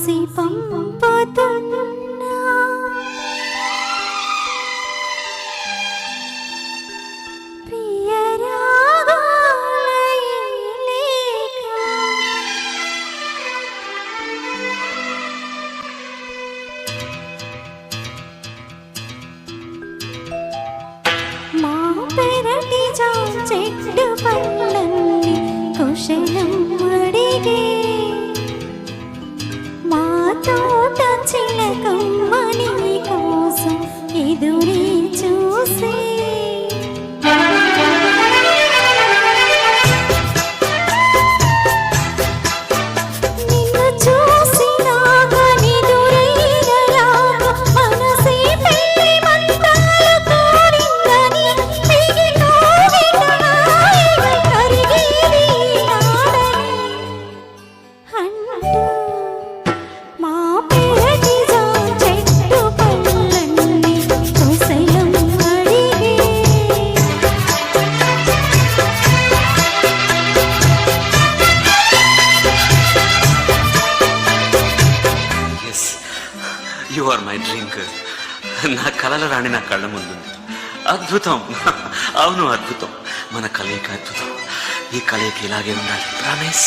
రాసి పంపుతున్నా ప్రియ రాగాలై లేక మా పెరటి చెట్టు పళ్ళన్ని కుశలం అడిగే మా తోట చిలకమ్మని కోసం ఎదురే చూసే నిన్ను చూసినాక నిదురైనలాగా మనసే పెళ్లి మంటాలు కోరిందని మిగి కోవిటాయిగా కరిగేది నాడని అంటూ మా పెరటి చెట్టు పళ్ళన్ని కుశలం అడిగే yes you are my dream girl. నా కలల రాణి నా కళ్ళ ముందుంది. అద్భుతం. అవును, అద్భుతం. మన కలయిక అద్భుతం. ఈ కలయిక ఇలాగే ఉండాలి. ప్రామిస్.